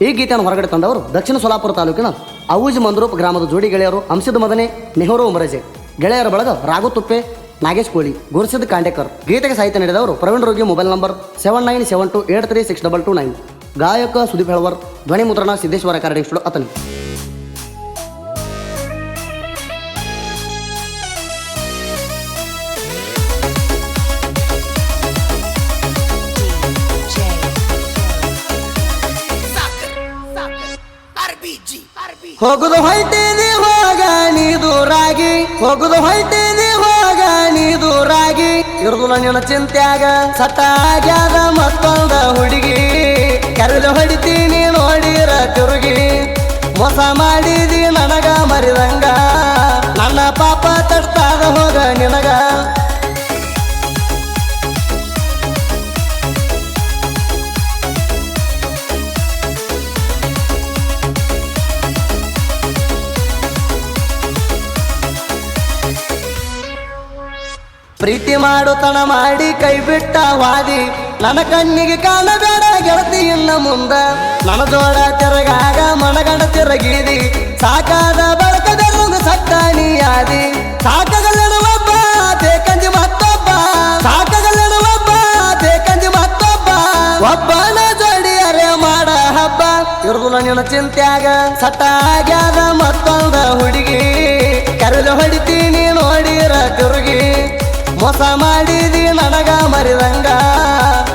ಈ ಗೀತೆಯನ್ನು ಹೊರಗಡೆ ತಂದವರು ದಕ್ಷಿಣ ಸೋಲಾಪುರ ತಾಲೂಕಿನ ಅವೂಜಿ ಮಂದ್ರೂಪ್ ಗ್ರಾಮದ ಜೋಡಿ ಗೆಳೆಯರು ಅಂಶದ ಮದನೆ, ನೆಹರು ಉಮರಜೆ. ಗೆಳೆಯರ ಬಳಗ ರಾಘು ತುಪ್ಪೆ, ನಾಗೇಶ್ ಕೋಳಿ, ಗುರುಸಿದ್ ಕಾಂಡೇಕರ್. ಗೀತೆಗೆ ಸಾಹಿತ್ಯ ನೀಡಿದವರು ಪ್ರವೀಣ್ ರೋಗಿ. Mobile number 7972836229. ಗಾಯಕ ಸುದೀಪ್ ಹೆಳವರ್. ಧ್ವನಿ ಮುದ್ರಣ ಸಿದ್ದೇಶ್ವರ ರೆಕಾರ್ಡಿಂಗ್ ಸ್ಟುಡಿಯೋ ಅತನಿ. ಹೋಗುದು ಹೊಯ್ತೇನೆ ಹೋಗ ನೀ ದೂರಾಗಿ, ಹೋಗುದು ಹೊಯ್ತೇನೆ ಹೋಗ ನೀ ದೂರಾಗಿ, ಇರುದಿಲ್ಲ ನಿನ್ನ ಚಿಂತ್ಯಾಗ ಸಟ್ಟಾಗ್ಯಾದ ಮತ್ತೊಂದ ಹುಡುಗಿ. ಕರಲು ಹೊಡಿತೀನಿ ನೋಡಿರ ತಿರುಗಿ, ಮೋಸ ಮಾಡಿದಿ ನನಗ ಮರಿದಂಗ, ನನ್ನ ಪಾಪ ತಡ್ತಾದ ಹೋಗ ನಿನಗ. ಪ್ರೀತಿ ಮಾಡುತನ ಮಾಡಿ ಕೈ ಬಿಟ್ಟ ವಾದಿ, ನನ್ನ ಕಣ್ಣಿಗೆ ಕಾಣಬೇಡ ಗೆಳತಿ ಇನ್ನ ಮುಂದ. ನನ್ನ ಜೋಡ ತಿರುಗಾಗ ಮನಗಂಡ ತಿರುಗಿದಿ, ಸಾಕಾದ ಬಳಕದಲ್ಲೊಂದು ಸಟ್ಟಾನಿ ಆದಿ. ಸಾಕಾಗಲ್ಲೊಬ್ಬ ಬೇಕಂಜಿ ಮತ್ತೊಬ್ಬ, ಸಾಕಾಗಲ್ಲೊಬ್ಬ ಬೇಕಂಜಿ ಮತ್ತೊಬ್ಬ, ಒಬ್ಬನ ಜೋಡಿ ಅರೆ ಮಾಡ ಹಬ್ಬ. ಇರುದಿಲ್ಲ ನಿನ್ನ ಚಿಂತ್ಯಾಗ ಸಟ್ಟಾಗ್ಯಾದ ಮತ್ತೊಂದ ಹುಡುಗಿ. ಕರಲು ಹೊಡಿತೀನಿ ನೋಡಿರ ತಿರುಗಿ, ಮೋಸ ಮಾಡಿದಿ ನನಗ ಮರಿದಂಗ,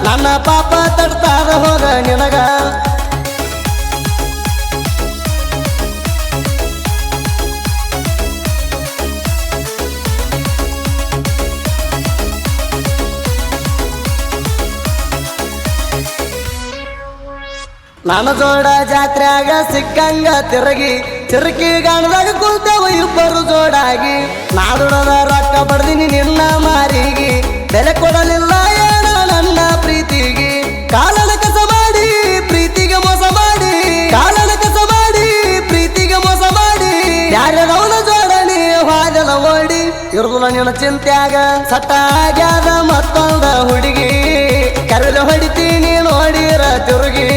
ನನ್ನ ಪಾಪ ತಡ್ತಾದ ಹೋಗ ನಿನಗ. ನನ್ನ ಜೋಡ ಜಾತ್ರ್ಯಾಗ ಸಿಕ್ಕಂಗ ತಿರುಗಿ, ಚಿರುಕಿ ಗಾಣದಾಗ ಕುಲ್ತೇವ ಇಬ್ಬರು ಜೋಡಾಗಿ. ನಾಡುಣದ ರೊಕ್ಕ ಬಡ್ದಿನಿ ನಿನ್ನ ಮಾರಿಗೆ, ಬೆಲೆ ಕೊಡಲಿಲ್ಲ ಏನ ನನ್ನ ಪ್ರೀತಿಗೆ. ಕಾಲನ ಕಸ ಮಾಡಿ ಪ್ರೀತಿಗೆ ಮೋಸ ಮಾಡಿ, ಕಾಲನ ಕಸ ಮಾಡಿ ಪ್ರೀತಿಗೆ ಮೋಸ ಮಾಡಿ, ಯಾರ್ಯಾರವನ ಜೋಡಣಿ ಹಾದಲ ಓಡಿ. ಇರುದಿಲ್ಲ ನಿನ್ನ ಚಿಂತ್ಯಾಗ ಸಟ್ಟಾಗ್ಯಾದ ಮತ್ತೊಂದ ಹುಡುಗಿ. ಕರಲು ಹೊಡಿತೀನಿ ನೋಡಿರ ತಿರುಗಿ,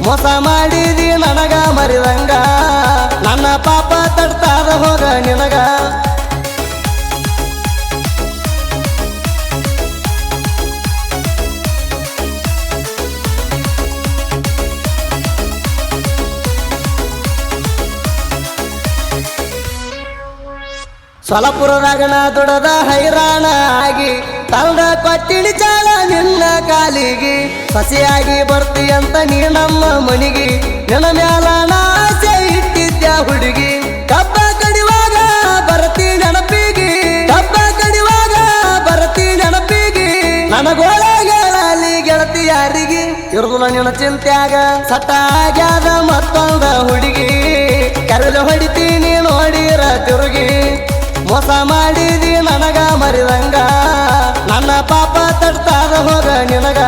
ಮೋಸ ಮಾಡಿದಿ ನನಗ ಮರಿದಂಗ, ನನ್ನ ಪಾಪ ತಡ್ತಾದ ಹೋಗ ನಿನಗ. ಸೊಲಪುರದಾಗ ನಾ ದುಡದ ಹೈರಾಣ ಆಗಿ, ತಂದ ಕೊಟ್ಟಿನಿ ಚಾಲ ನಿನ್ನ ಕಾಲಿಗೆ. ಸಸಿಯಾಗಿ ಬರ್ತೀಯಂತ ನೀ ನಮ್ಮ ಮನಿಗೆ, ನಿನ್ನ ಮ್ಯಾಲ ನಾಸೆ ಇಟ್ಟಿದ್ದ ಹುಡುಗಿ. ಕಬ್ಬ ಕಡಿವಾಗ ಬರ್ತಿ ನೆನಪಿಗೆ, ಕಬ್ಬ ಕಡಿವಾಗ ಬರ್ತಿ ನೆನಪಿಗೆ, ನನಗೊಳಗೇಳಲಿ ಗೆಳತಿ ಯಾರಿಗೆ. ಇರುದಿಲ್ಲ ನಿನ್ನ ಚಿಂತ್ಯಾಗ ಸಟ್ಟಾಗ್ಯಾದ ಮತ್ತೊಂದ ಹುಡುಗಿ. ಕರಲು ಹೊಡಿತೀನಿ ನೋಡಿರ ತಿರುಗಿ, ಮೋಸ ಮಾಡಿದಿ ನನಗ ಮರಿದಂಗ, ನನ್ನ ಪಾಪ ತಡ್ತಾದ ಹೋಗ ನಿನಗ.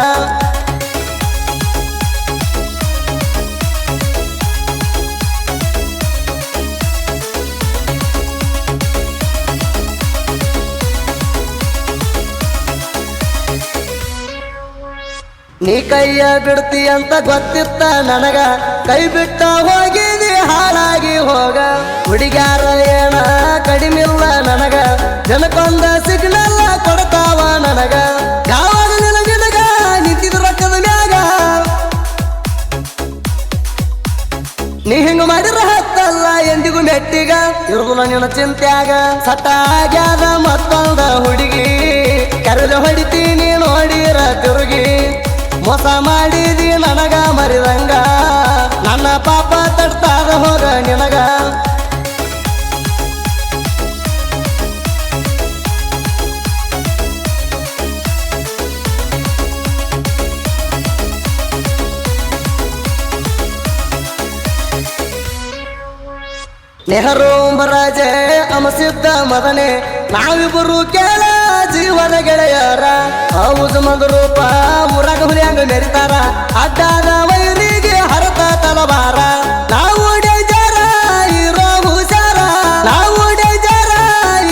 ನೀ ಕೈಯ ಬಿಡ್ತಿ ಅಂತ ಗೊತ್ತಿತ್ತ ನನಗ, ಕೈ ಬಿಟ್ಟ ಹೋಗಿದಿ ಹಾಳಾಗಿ ಹೋಗ. ಹುಡುಗ್ಯಾರ ಏನ ಕಡಿಮಿಲ್ಲ ನನಗ, ಜನಕೊಂದ ಸಿಗ್ನಲ್ಲ ಕೊಡ್ತಾವ ನನಗ. ಯಾವಾಗ ನಿನಗ ನಿಂತಿದ ರೊಕ್ಕದ ಮ್ಯಾಗ, ನೀ ಹಿಂಗ ಮಾಡಿರ ಹತ್ತಲ್ಲ ಎಂದಿಗೂ ಮೆಟ್ಟಿಗ. ಇರುದಿಲ್ಲ ನಿನ್ನ ಚಿಂತ್ಯಾಗ ಸಟ್ಟಾಗ್ಯಾದ ಮತ್ತೊಂದ ಹುಡುಗಿ. ಕರಲು ಹೊಡಿತೀನಿ ನೋಡಿರ ತಿರುಗಿ, ಮೋಸ ಮಾಡಿದಿ ನನಗ ಮರಿದಂಗ, ನನ್ನ ಪಾಪ ತಡ್ತಾದ ಹೋಗ ನಿನಗ. ನೆಹರು ಉಮರಜೆ ಅಮಸಿದ್ದ ಮದನೆ, ನಾವಿಬ್ಬರು ಕೇಳ ಜೀವನ ಗೆಳೆಯರ. ಅವೂಜಿ ಮಂದ್ರೂಪ ಊರಾಗ ಹುಲಿಯಂಗ ಮೆರಿತಾರ, ಅಡ್ಡಾದ ವೈರಿಗೆ ಹರತ ತಲವಾರ. ನಾವು ಡೇಂಜರ ಇರೋ ಹುಷಾರ, ನಾವು ಡೇಂಜರ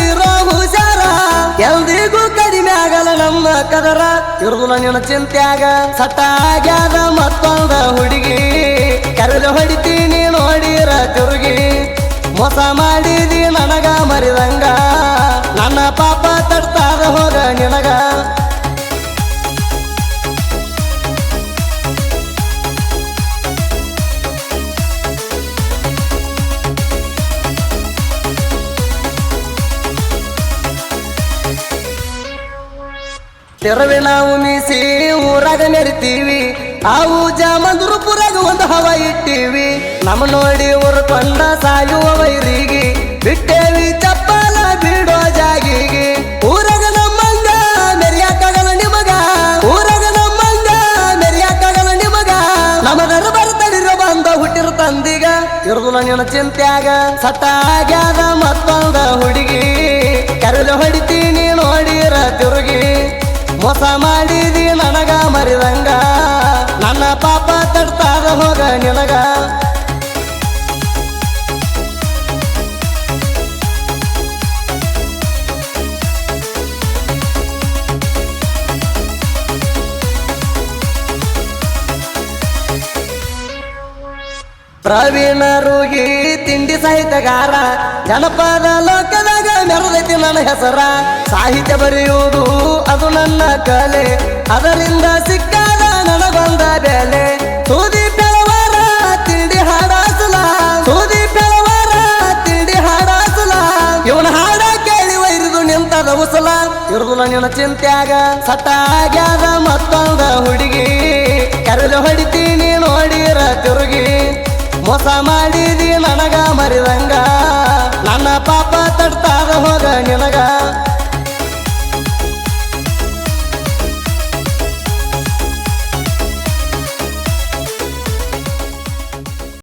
ಇರೋ ಹುಷಾರ, ಎಲ್ದಿಗೂ ಕಡಿಮೆ ಆಗಲ್ಲ ನಮ್ಮ ಕದರ. ಇರುದಿಲ್ಲ ನಿನ್ನ ಚಿಂತ್ಯಾಗ ಸಟ್ಟಾಗ್ಯಾದ ಮತ್ತೊಂದ ಹುಡುಗಿ. ಕರ ಕರುಳು ಹೊಡಿತೀನಿ ನೋಡಿರ ತಿರುಗಿ ಮೋಸ ಮಾಡಿದಿ ನನಗ ಮರಿದಂಗ ನನ್ನ ಪಾಪ ತಡ್ತಾರ ಹೋಗ ನಿನಗ ತೆರವೆ ನಾವು ಮೀಸಿ ಊರಾಗ ಮೆರಿತೀವಿ ಆವು ಜಾಮಂದ್ರಪುರಾಗ ಒಂದು ಹವ ಇಟ್ಟಿವಿ ನಮ್ಮ ನೋಡಿ ಉರ್ಕೊಂಡ ಸಾಯುವ ವೈರಿಗೆ ಬಿಟ್ಟೇವಿ ಚಪ್ಪಲ ಬಿಡೋ ಜಾಗಿಗೆ ಊರಾಗ ನಮ್ಮಂಗ ಮೆರಿಯಾಕಾಗಲ್ಲ ನಿಮಗ ಊರಾಗ ನಮ್ಮಂಗ ಮೆರಿಯಾಕಾಗಲ್ಲ ನಿಮಗ ನಮಗರ ಬರ್ತಡಿರೋ ಬಂದ ಹುಟ್ಟಿರ ತಂದಿಗ ಇರುದಿಲ್ಲ ನಿನ್ನ ಚಿಂತ್ಯಾಗ ಸಟ್ಟ ಆಗ್ಯಾದ ಮತ್ತೊಂದ ಹುಡುಗಿ ಕರುಳು ಹೊಡಿತೀನಿ ನೋಡಿರ ತಿರುಗಿ ಮೋಸ ಮಾಡಿದಿ ನನಗ ಮರಿದಂಗ ನನ್ನ ಪಾಪ ತಡ್ತಾರ ಹೋಗ ನಿನಗ ಪ್ರವೀಣ ರೋಗಿ ತಿಂಡಿ ಸಾಹಿತ್ಯಗಾರ ಜನಪದ ಲೋಕದಾಗ ಮೆರೆದೈತಿ ನನ್ನ ಹೆಸರ ಸಾಹಿತ್ಯ ಬರೆಯುವುದು ಅದು ನನ್ನ ಕಲೆ ಅದರಿಂದ ಸಿಕ್ಕಾದ ನನಗೊಂದ ಬೆಲೆ ಸೂದಿ ಬೆಳವಾರ ತಿಂಡಿ ಹಾಡಾಸಲ ಸೂದಿ ಬೆಳವಾರ ತಿಂಡಿ ಹಾಡಾಸಲ ಇವನ ಹಾಡ ಕೇಳಿ ವೈರಿದು ನಿಂತದ ಉಸಲ ಇರುದಿಲ್ಲ ನಿನ್ನ ಚಿಂತ್ಯಾಗ ಸಟ್ಟ ಆಗ್ಯಾದ ಮತ್ತೊಂದ ಹುಡುಗಿ ಕರುಳು ಹೊಡಿತೀನಿ ನೋಡಿರ ತಿರುಗಿ ಮೋಸ ಮಾಡಿ